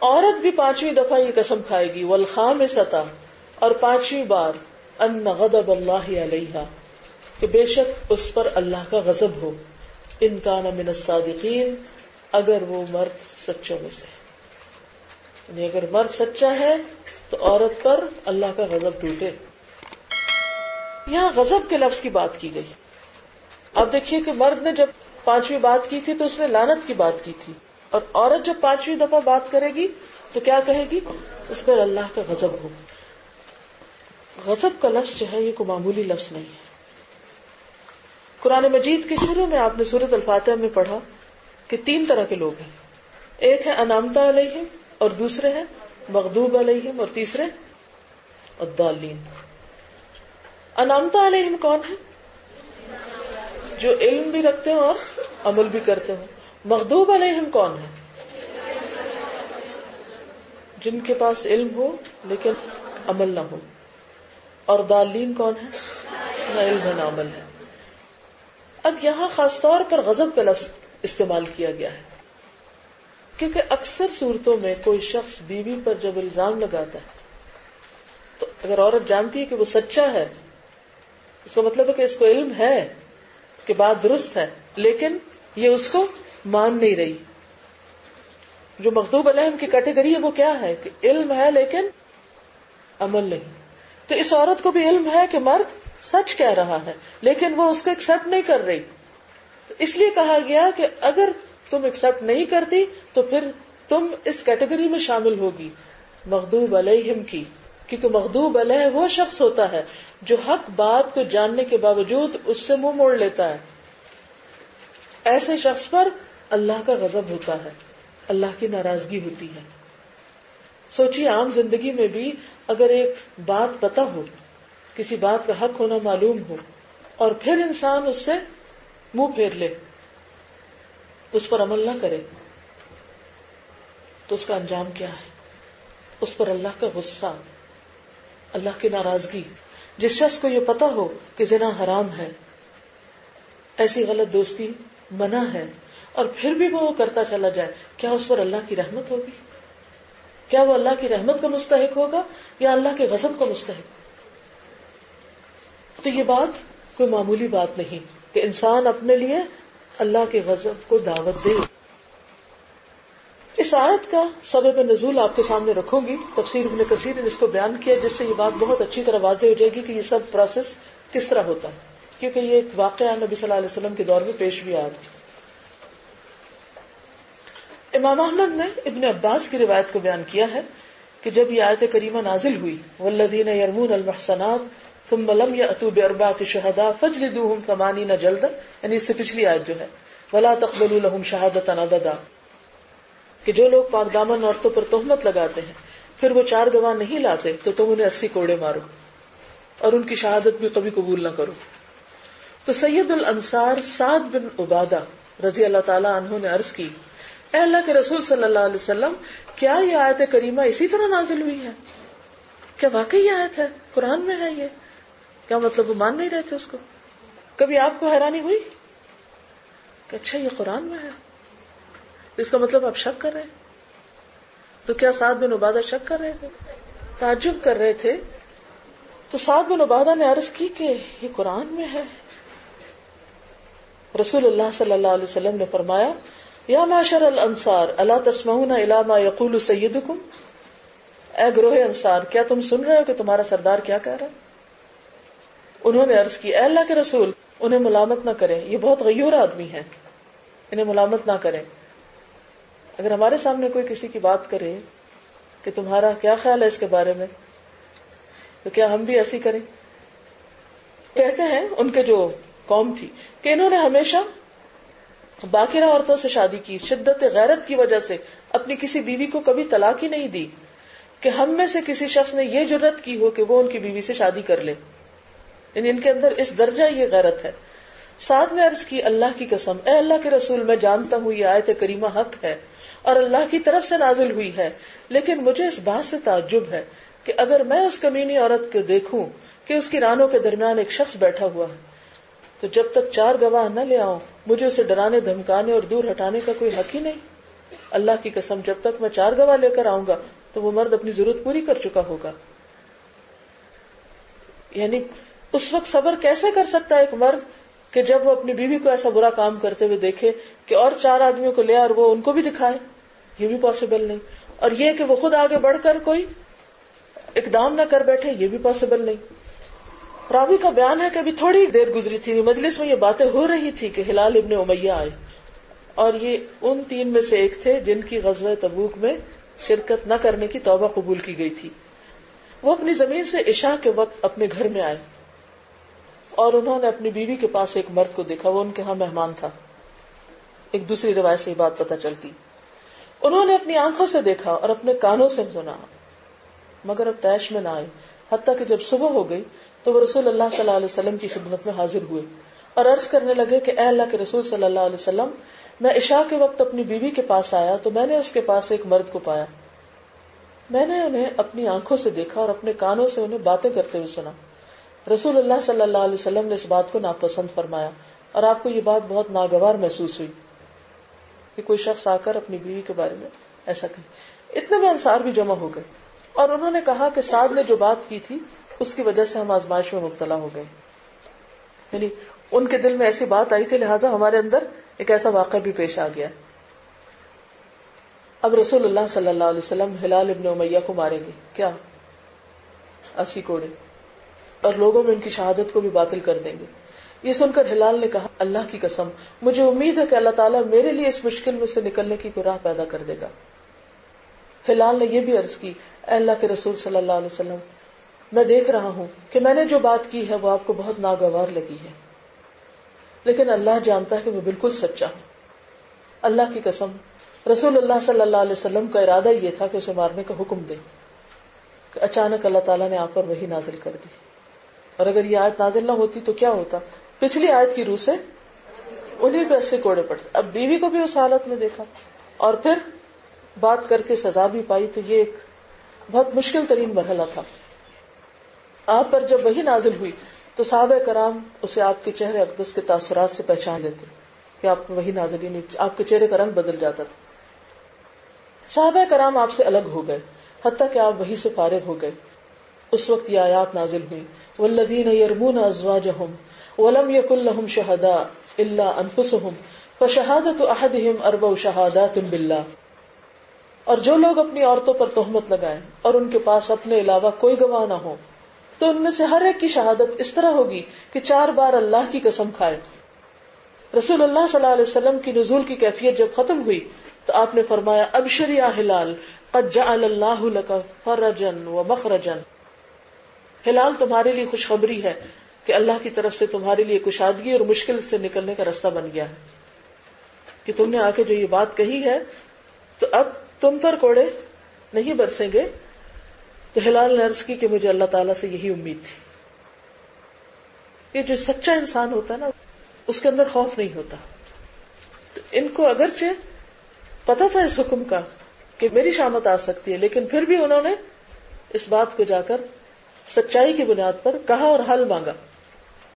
عورت بھی 5ویں دفعہ یہ قسم کھائے گی والخامسۃ، اور 5ویں بار ان غضب اللہ علیہا، کہ بے شک اس پر اللہ کا غضب ہو، ان کان من الصادقین، اگر وہ مرد سچوں میں سے، یعنی اگر مرد سچا ہے تو عورت پر اللہ کا غضب ٹوٹے. یہاں غضب کے لفظ کی بات کی گئی. اب دیکھیے کہ مرد نے جب 5ویں بات کی تھی تو اس نے لعنت کی بات کی تھی، اور عورت جب 5ویں دفعہ بات کرے گی تو کیا کہے گی؟ اس پر اللہ کا غضب ہو. غضب کا لفظ جو ہے یہ کوئی معمولی لفظ نہیں ہے. قرآن مجید کے شروع میں آپ نے سورۃ الفاتحہ میں پڑھا کہ 3 طرح کے لوگ ہیں. ایک ہے انعمت علیہم، اور دوسرے ہیں مغضوب علیہم، اور تیسرے الضالین. انعمت علیہم کون ہے؟ جو علم بھی رکھتے ہوں اور عمل بھی کرتے ہوں. مغضوب علیہم کون ہے؟ جن کے پاس علم ہو لیکن عمل نہ ہو. اور ضالین کون ہے؟ نہ علم ہے نہ عمل ہے. اب یہاں خاص طور پر غضب کا لفظ استعمال کیا گیا ہے کیونکہ اکثر صورتوں میں کوئی شخص بیوی پر جب الزام لگاتا ہے تو اگر عورت جانتی ہے کہ وہ سچا ہے، اس کا مطلب ہے کہ اس کو علم ہے کہ بات درست ہے، لیکن یہ اس کو مان نہیں رہی. جو مغضوب علیہم کی کیٹیگری ہے وہ کیا ہے؟ کہ علم ہے لیکن عمل نہیں. تو اس عورت کو بھی علم ہے کہ مرد سچ کہہ رہا ہے لیکن وہ اس کو ایکسپٹ نہیں کر رہی. تو اس لیے کہا گیا کہ اگر تم ایکسپٹ نہیں کرتی تو پھر تم اس کیٹیگری میں شامل ہوگی مغضوب علیہم کی، کیونکہ مغضوب علیہ وہ شخص ہوتا ہے جو حق بات کو جاننے کے باوجود اس سے منہ موڑ لیتا ہے. ایسے شخص پر اللہ کا غضب ہوتا ہے، اللہ کی ناراضگی ہوتی ہے. سوچیے عام زندگی میں بھی اگر ایک بات پتہ ہو، کسی بات کا حق ہونا معلوم ہو، اور پھر انسان اس سے منہ پھیر لے، اس پر عمل نہ کرے، تو اس کا انجام کیا ہے؟ اس پر اللہ کا غصہ، اللہ کی ناراضگی. جس شخص کو یہ پتہ ہو کہ زنا حرام ہے، ایسی غلط دوستی منع ہے، اور پھر بھی وہ کرتا چلا جائے، کیا اس پر اللہ کی رحمت ہوگی؟ کیا وہ اللہ کی رحمت کا مستحق ہوگا یا اللہ کے غضب کا مستحق؟ تو یہ بات کوئی معمولی بات نہیں کہ انسان اپنے لیے اللہ کے غضب کو دعوت دے. اس آیت کا سبب نزول آپ کے سامنے رکھوں گی. تفسیر ابن کثیر نے اس کو بیان کیا جس سے یہ بات بہت اچھی طرح واضح ہو جائے گی کہ یہ سب پروسیس کس طرح ہوتا ہے، کیونکہ یہ ایک واقعہ نبی صلی اللہ علیہ وسلم کے دور میں پیش بھی آیا تھا. امام احمد نے ابن عباس کی روایت کو بیان کیا ہے کہ جب یہ آیت کریمہ نازل ہوئی والذین یرمون المحصنات ثم لم یأتوا باربعۃ شہداء فاجلدوہم 80 جلدہ، یعنی اس سے پچھلی آیت جو ہے ولا تقبلوا لهم شہادۃ ابدا، کہ جو لوگ پاک دامن عورتوں پر تہمت لگاتے ہیں پھر وہ 4 گواہ نہیں لاتے تو تم انہیں 80 کوڑے مارو اور ان کی شہادت بھی کبھی قبول نہ کرو. تو سید الانصار سعد بن عبادہ رضی اللہ تعالی عنہ نے عرض کی، اے اللہ کے رسول صلی اللہ علیہ وسلم، کیا یہ آیت کریمہ اسی طرح نازل ہوئی ہے؟ کیا واقعی یہ آیت ہے؟ قرآن میں ہے یہ؟ کیا مطلب وہ مان نہیں رہے تھے اس کو؟ کبھی آپ کو حیرانی ہوئی کہ اچھا یہ قرآن میں ہے، اس کا مطلب آپ شک کر رہے ہیں؟ تو کیا سعد بن عبادہ شک کر رہے تھے، تعجب کر رہے تھے؟ تو سعد بن عبادہ نے عرض کی کہ یہ قرآن میں ہے. رسول اللہ صلی اللہ علیہ وسلم نے فرمایا، یا معشر الانصار الا تسمعون الی ما یقول سیدکم، اے گروہ انصار کیا تم سن رہے ہو کہ تمہارا سردار کیا کہہ رہا ہے؟ انہوں نے عرض کی، اے اللہ کے رسول انہیں ملامت نہ کریں، یہ بہت غیور آدمی ہیں، انہیں ملامت نہ کریں. اگر ہمارے سامنے کوئی کسی کی بات کرے کہ تمہارا کیا خیال ہے اس کے بارے میں، تو کیا ہم بھی ایسی کریں؟ کہتے ہیں ان کے جو قوم تھی کہ انہوں نے ہمیشہ باقرہ عورتوں سے شادی کی، شدت غیرت کی وجہ سے اپنی کسی بیوی کو کبھی طلاق ہی نہیں دی کہ ہم میں سے کسی شخص نے یہ جرت کی ہو کہ وہ ان کی بیوی سے شادی کر لے، یعنی ان کے اندر اس درجہ یہ غیرت ہے. ساتھ میں عرض کی، اللہ کی قسم اے اللہ کے رسول میں جانتا ہوں یہ آیت کریمہ حق ہے اور اللہ کی طرف سے نازل ہوئی ہے، لیکن مجھے اس بات سے تعجب ہے کہ اگر میں اس کمینی عورت کو دیکھوں کہ اس کی رانوں کے درمیان ایک شخص بیٹھا ہوا ہے تو جب تک 4 گواہ نہ لے آؤں مجھے اسے ڈرانے دھمکانے اور دور ہٹانے کا کوئی حق ہی نہیں. اللہ کی قسم جب تک میں 4 گواہ لے کر آؤں گا تو وہ مرد اپنی ضرورت پوری کر چکا ہوگا. یعنی اس وقت صبر کیسے کر سکتا ہے ایک مرد کہ جب وہ اپنی بیوی کو ایسا برا کام کرتے ہوئے دیکھے کہ اور 4 آدمیوں کو لے اور وہ ان کو بھی دکھائے؟ یہ بھی پاسبل نہیں. اور یہ کہ وہ خود آگے بڑھ کر کوئی اقدام نہ کر بیٹھے، یہ بھی پاسبل نہیں. راوی کا بیان ہے کہ ابھی تھوڑی دیر گزری تھی، مجلس میں یہ باتیں ہو رہی تھی کہ ہلال ابن امیہ آئے، اور یہ ان 3 میں سے ایک تھے جن کی غزوہ تبوک میں شرکت نہ کرنے کی توبہ قبول کی گئی تھی. وہ اپنی زمین سے عشاء کے وقت اپنے گھر میں آئے اور انہوں نے اپنی بیوی کے پاس ایک مرد کو دیکھا، وہ ان کے ہاں مہمان تھا. ایک دوسری روایت سے یہ بات پتہ چلتی. انہوں نے اپنی آنکھوں سے دیکھا اور اپنے کانوں سے سنا، مگر اب طیش میں نہ آئے، حتیٰ کہ جب صبح ہو گئی تو وہ رسول اللہ صلی اللہ علیہ وسلم کی خدمت میں حاضر ہوئے اور عرض کرنے لگے کہ اے اللہ کے رسول صلی اللہ علیہ وسلم، میں عشاء کے وقت اپنی بیوی کے پاس آیا تو میں نے اس کے پاس ایک مرد کو پایا. میں نے انہیں اپنی آنکھوں سے دیکھا اور اپنے کانوں سے انہیں باتیں کرتے ہوئے سنا. رسول اللہ صلی اللہ علیہ وسلم نے اس بات کو ناپسند فرمایا اور آپ کو یہ بات بہت ناگوار محسوس ہوئی کہ کوئی شخص آ کر اپنی بیوی کے بارے میں ایسا کہے. اتنے میں انصار بھی جمع ہو گئے اور انہوں نے کہا کہ سعد نے جو بات کی تھی اس کی وجہ سے ہم آزمائش میں مبتلا ہو گئے. یعنی ان کے دل میں ایسی بات آئی تھی، لہٰذا ہمارے اندر ایک ایسا واقعہ بھی پیش آ گیا. اب رسول اللہ صلی اللہ علیہ وسلم ہلال ابن امیہ کو ماریں گے، کیا 80 کوڑے، اور لوگوں میں ان کی شہادت کو بھی باطل کر دیں گے. یہ سن کر ہلال نے کہا اللہ کی قسم مجھے امید ہے کہ اللہ تعالیٰ میرے لیے اس مشکل میں سے نکلنے کی کوئی راہ پیدا کر دے گا. ہلال نے یہ بھی عرض کی اے اللہ کے رسول صلی اللہ علیہ وسلم، میں دیکھ رہا ہوں کہ میں نے جو بات کی ہے وہ آپ کو بہت ناگوار لگی ہے، لیکن اللہ جانتا ہے کہ میں بالکل سچا ہوں. اللہ کی قسم رسول اللہ صلی اللہ علیہ وسلم کا ارادہ یہ تھا کہ اسے مارنے کا حکم دے کہ اچانک اللہ تعالیٰ نے آپ پر وحی نازل کر دی. اور اگر یہ آیت نازل نہ ہوتی تو کیا ہوتا؟ پچھلی آیت کی روح سے انہیں پہ 80 کوڑے پڑتے. اب بیوی کو بھی اس حالت میں دیکھا اور پھر بات کر کے سزا بھی پائی، تو یہ ایک بہت مشکل ترین مرحلہ تھا. آپ پر جب وحی نازل ہوئی تو صحابہ کرام اسے آپ کے چہرے اقدس کے تاثرات سے پہچان لیتے کہ آپ کو وحی نازل ہی نہیں، آپ کے چہرے کا رنگ بدل جاتا تھا. صحابہ کرام آپ سے الگ ہو گئے حتیٰ کہ آپ وحی سے فارغ ہو گئے. اس وقت یہ آیات نازل ہوئی والذین یرمون ازواجہم ولم یکن لہم شہداء الا انفسہم فشہادۃ احدہم 4 شہادات باللہ. اور جو لوگ اپنی عورتوں پر تہمت لگائیں اور ان کے پاس اپنے علاوہ کوئی گواہ نہ ہو تو ان میں سے ہر ایک کی شہادت اس طرح ہوگی کہ 4 بار اللہ کی قسم کھائے. رسول اللہ صلی اللہ علیہ وسلم کی نزول کی کیفیت جب ختم ہوئی تو آپ نے فرمایا ابشر یا ہلال قد جعل اللہ لک فرجا ومخرجا. ہلال تمہارے لیے خوشخبری ہے کہ اللہ کی طرف سے تمہارے لیے کشادگی اور مشکل سے نکلنے کا راستہ بن گیا ہے کہ تم نے آ کے جو یہ بات کہی ہے تو اب تم پر کوڑے نہیں برسیں گے. تو ہلال نے عرض کی کہ مجھے اللہ تعالیٰ سے یہی امید تھی. یہ جو سچا انسان ہوتا ہے نا اس کے اندر خوف نہیں ہوتا. تو ان کو اگرچہ پتا تھا اس حکم کا کہ میری شامت آ سکتی ہے، لیکن پھر بھی انہوں نے اس بات کو جا کر سچائی کی بنیاد پر کہا اور حل مانگا.